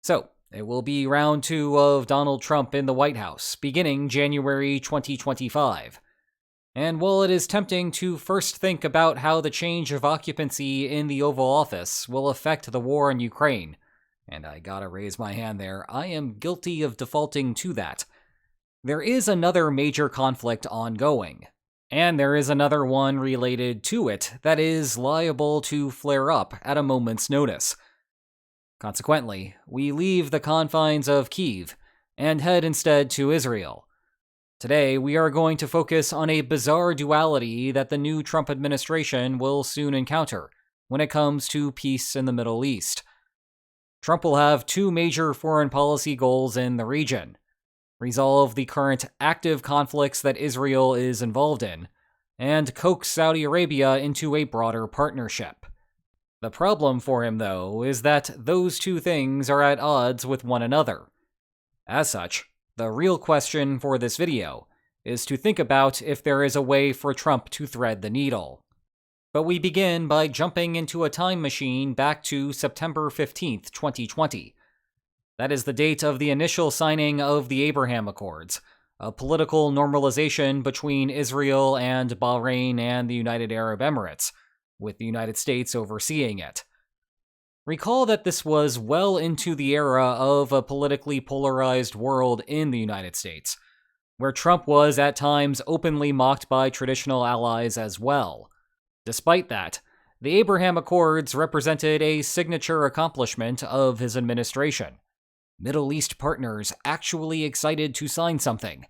So, it will be round 2 of Donald Trump in the White House, beginning January 2025. And while it is tempting to first think about how the change of occupancy in the Oval Office will affect the war in Ukraine, and I gotta raise my hand there, I am guilty of defaulting to that, there is another major conflict ongoing. And there is another one related to it that is liable to flare up at a moment's notice. Consequently, we leave the confines of Kyiv and head instead to Israel. Today, we are going to focus on a bizarre duality that the new Trump administration will soon encounter when it comes to peace in the Middle East. Trump will have 2 major foreign policy goals in the region: resolve the current active conflicts that Israel is involved in, and coax Saudi Arabia into a broader partnership. The problem for him, though, is that those 2 things are at odds with one another. As such, the real question for this video is to think about if there is a way for Trump to thread the needle. But we begin by jumping into a time machine back to September 15th, 2020. That is the date of the initial signing of the Abraham Accords, a political normalization between Israel and Bahrain and the United Arab Emirates, with the United States overseeing it. Recall that this was well into the era of a politically polarized world in the United States, where Trump was at times openly mocked by traditional allies as well. Despite that, the Abraham Accords represented a signature accomplishment of his administration. Middle East partners actually excited to sign something,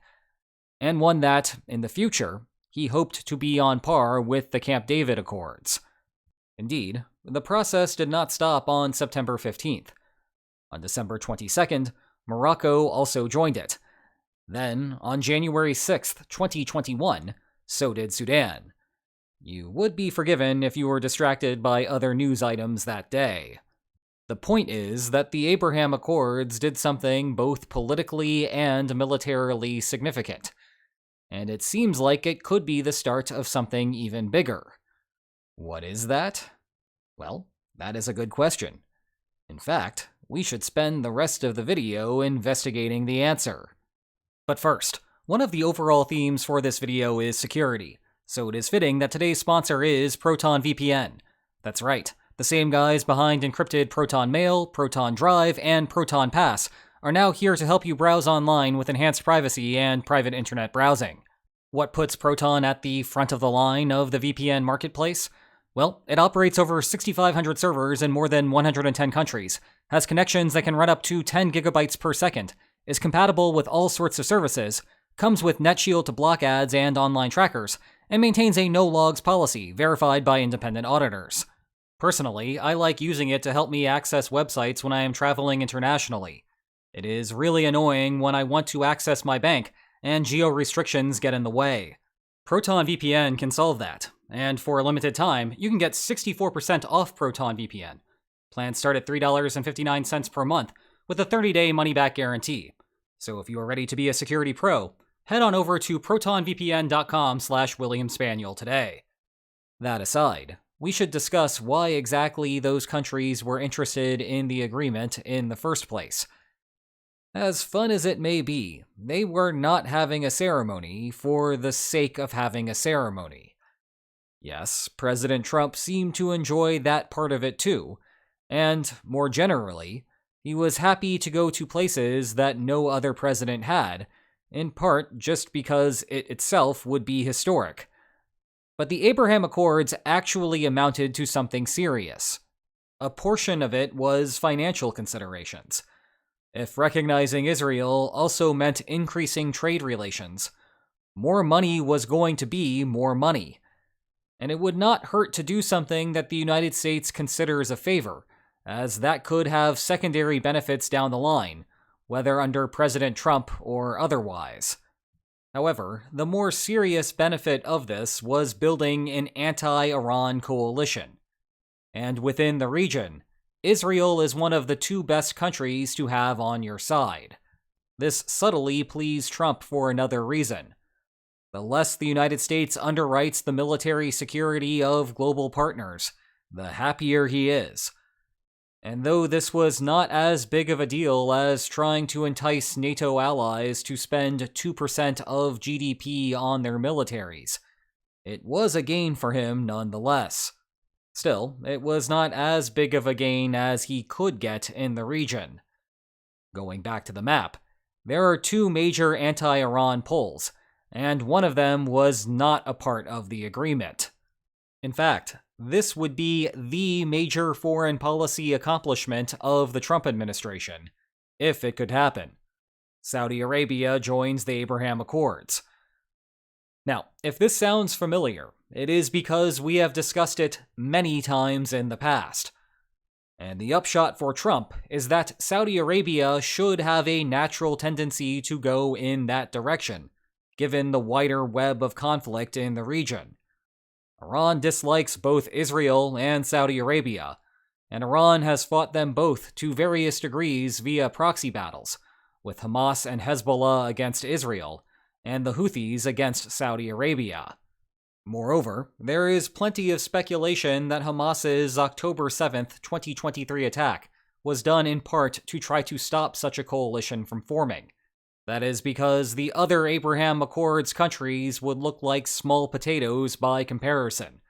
and one that, in the future, he hoped to be on par with the Camp David Accords. Indeed, the process did not stop on September 15th. On December 22nd, Morocco also joined it. Then, on January 6th, 2021, so did Sudan. You would be forgiven if you were distracted by other news items that day. The point is that the Abraham Accords did something both politically and militarily significant, and it seems like it could be the start of something even bigger. What is that? Well, that is a good question. In fact, we should spend the rest of the video investigating the answer. But first, one of the overall themes for this video is security, so it is fitting that today's sponsor is Proton VPN. That's right. The same guys behind encrypted Proton Mail, Proton Drive, and Proton Pass are now here to help you browse online with enhanced privacy and private internet browsing. What puts Proton at the front of the line of the VPN marketplace? Well, it operates over 6,500 servers in more than 110 countries, has connections that can run up to 10 gigabytes per second, is compatible with all sorts of services, comes with NetShield to block ads and online trackers, and maintains a no-logs policy verified by independent auditors. Personally, I like using it to help me access websites when I am traveling internationally. It is really annoying when I want to access my bank and geo-restrictions get in the way. Proton VPN can solve that, and for a limited time, you can get 64% off Proton VPN. Plans start at $3.59 per month with a 30-day money-back guarantee. So if you are ready to be a security pro, head on over to protonvpn.com/WilliamSpaniel today. That aside, we should discuss why exactly those countries were interested in the agreement in the first place. As fun as it may be, they were not having a ceremony for the sake of having a ceremony. Yes, President Trump seemed to enjoy that part of it too, and, more generally, he was happy to go to places that no other president had, in part just because it itself would be historic. But the Abraham Accords actually amounted to something serious. A portion of it was financial considerations. If recognizing Israel also meant increasing trade relations, more money was going to be more money. And it would not hurt to do something that the United States considers a favor, as that could have secondary benefits down the line, whether under President Trump or otherwise. However, the more serious benefit of this was building an anti-Iran coalition. And within the region, Israel is one of the 2 best countries to have on your side. This subtly pleased Trump for another reason. The less the United States underwrites the military security of global partners, the happier he is. And though this was not as big of a deal as trying to entice NATO allies to spend 2% of GDP on their militaries, it was a gain for him nonetheless. Still, it was not as big of a gain as he could get in the region. Going back to the map, there are two major anti-Iran poles, and one of them was not a part of the agreement. In fact, this would be the major foreign policy accomplishment of the Trump administration, if it could happen. Saudi Arabia joins the Abraham Accords. Now, if this sounds familiar, it is because we have discussed it many times in the past. And the upshot for Trump is that Saudi Arabia should have a natural tendency to go in that direction, given the wider web of conflict in the region. Iran dislikes both Israel and Saudi Arabia, and Iran has fought them both to various degrees via proxy battles, with Hamas and Hezbollah against Israel, and the Houthis against Saudi Arabia. Moreover, there is plenty of speculation that Hamas's October 7, 2023 attack was done in part to try to stop such a coalition from forming. That is because the other Abraham Accords countries would look like small potatoes by comparison.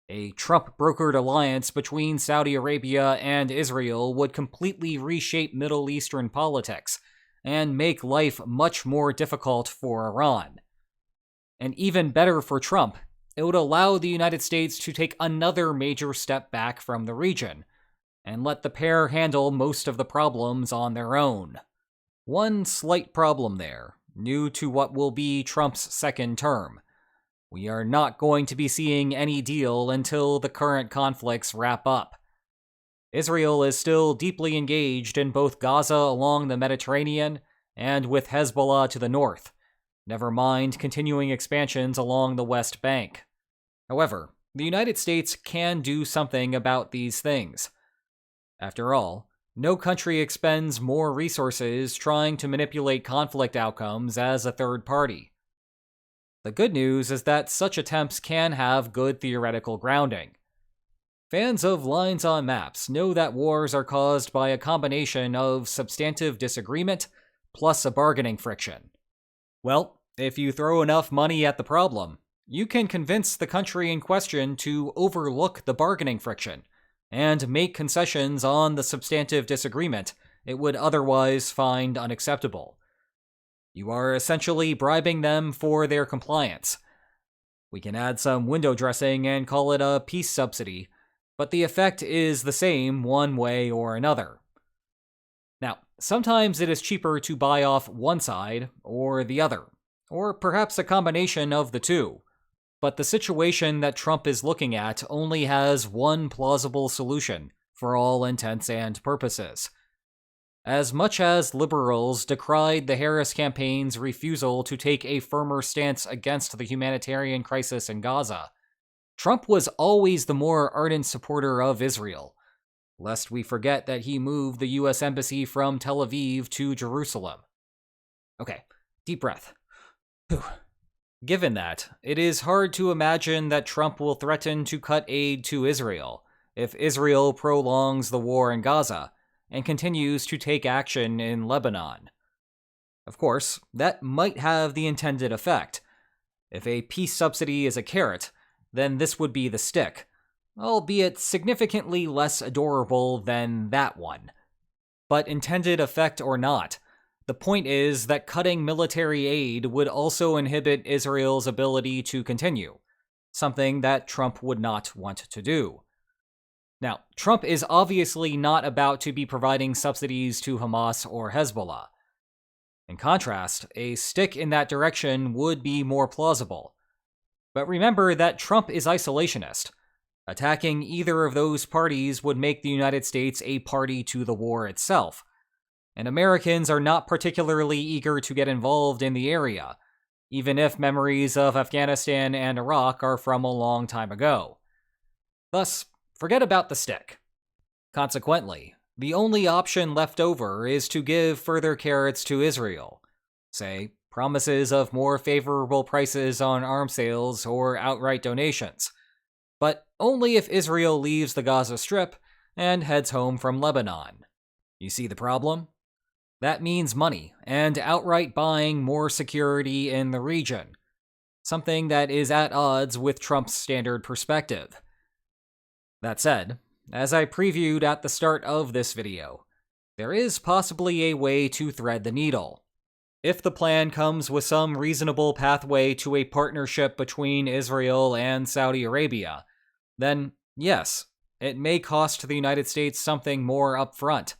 A Trump-brokered alliance between Saudi Arabia and Israel would completely reshape Middle Eastern politics and make life much more difficult for Iran. And even better for Trump, it would allow the United States to take another major step back from the region and let the pair handle most of the problems on their own. One slight problem there, new to what will be Trump's second term. We are not going to be seeing any deal until the current conflicts wrap up. Israel is still deeply engaged in both Gaza along the Mediterranean and with Hezbollah to the north, never mind continuing expansions along the West Bank. However, the United States can do something about these things. After all, no country expends more resources trying to manipulate conflict outcomes as a third party. The good news is that such attempts can have good theoretical grounding. Fans of lines on maps know that wars are caused by a combination of substantive disagreement plus a bargaining friction. Well, if you throw enough money at the problem, you can convince the country in question to overlook the bargaining friction and make concessions on the substantive disagreement it would otherwise find unacceptable. You are essentially bribing them for their compliance. We can add some window dressing and call it a peace subsidy, but the effect is the same one way or another. Now, sometimes it is cheaper to buy off one side or the other, or perhaps a combination of the two. But the situation that Trump is looking at only has one plausible solution for all intents and purposes. As much as liberals decried the Harris campaign's refusal to take a firmer stance against the humanitarian crisis in Gaza, Trump was always the more ardent supporter of Israel, lest we forget that he moved the U.S. Embassy from Tel Aviv to Jerusalem. Okay, deep breath. Whew. Given that, it is hard to imagine that Trump will threaten to cut aid to Israel if Israel prolongs the war in Gaza and continues to take action in Lebanon. Of course, that might have the intended effect. If a peace subsidy is a carrot, then this would be the stick, albeit significantly less adorable than that one. But intended effect or not, the point is that cutting military aid would also inhibit Israel's ability to continue, something that Trump would not want to do. Now, Trump is obviously not about to be providing subsidies to Hamas or Hezbollah. In contrast, a stick in that direction would be more plausible. But remember that Trump is isolationist. Attacking either of those parties would make the United States a party to the war itself. And Americans are not particularly eager to get involved in the area, even if memories of Afghanistan and Iraq are from a long time ago. Thus, forget about the stick. Consequently, the only option left over is to give further carrots to Israel, say, promises of more favorable prices on arms sales or outright donations, but only if Israel leaves the Gaza Strip and heads home from Lebanon. You see the problem? That means money and outright buying more security in the region, something that is at odds with Trump's standard perspective. That said, as I previewed at the start of this video, there is possibly a way to thread the needle. If the plan comes with some reasonable pathway to a partnership between Israel and Saudi Arabia, then yes, it may cost the United States something more upfront.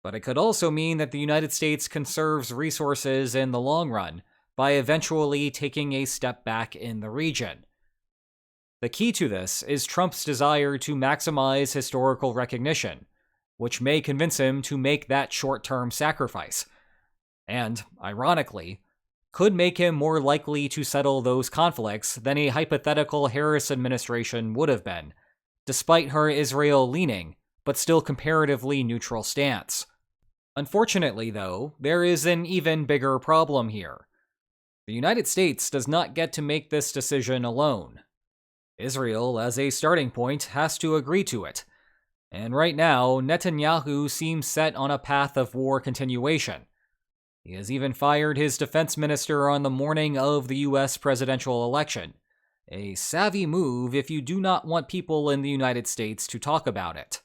But it could also mean that the United States conserves resources in the long run by eventually taking a step back in the region. The key to this is Trump's desire to maximize historical recognition, which may convince him to make that short-term sacrifice, and, ironically, could make him more likely to settle those conflicts than a hypothetical Harris administration would have been, despite her Israel-leaning, but still comparatively neutral stance. Unfortunately, though, there is an even bigger problem here. The United States does not get to make this decision alone. Israel, as a starting point, has to agree to it. And right now, Netanyahu seems set on a path of war continuation. He has even fired his defense minister on the morning of the US presidential election. A savvy move if you do not want people in the United States to talk about it.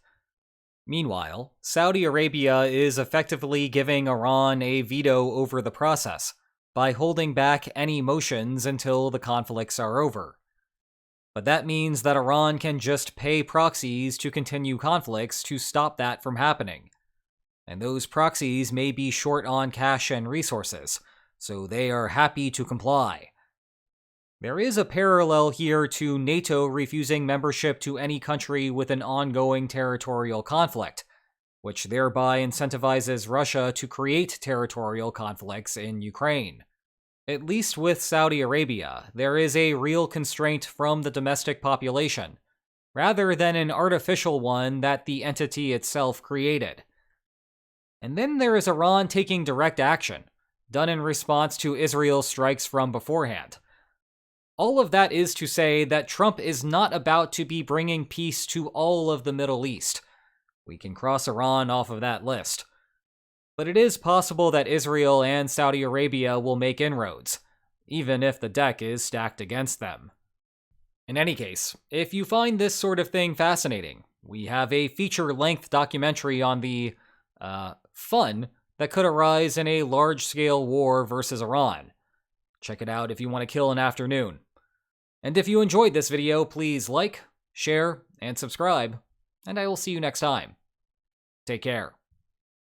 Meanwhile, Saudi Arabia is effectively giving Iran a veto over the process by holding back any motions until the conflicts are over. But that means that Iran can just pay proxies to continue conflicts to stop that from happening. And those proxies may be short on cash and resources, so they are happy to comply. There is a parallel here to NATO refusing membership to any country with an ongoing territorial conflict, which thereby incentivizes Russia to create territorial conflicts in Ukraine. At least with Saudi Arabia, there is a real constraint from the domestic population, rather than an artificial one that the entity itself created. And then there is Iran taking direct action, done in response to Israel's strikes from beforehand. All of that is to say that Trump is not about to be bringing peace to all of the Middle East. We can cross Iran off of that list. But it is possible that Israel and Saudi Arabia will make inroads, even if the deck is stacked against them. In any case, if you find this sort of thing fascinating, we have a feature-length documentary on the fun that could arise in a large-scale war versus Iran. Check it out if you want to kill an afternoon. And if you enjoyed this video, please like, share, and subscribe, and I will see you next time. Take care.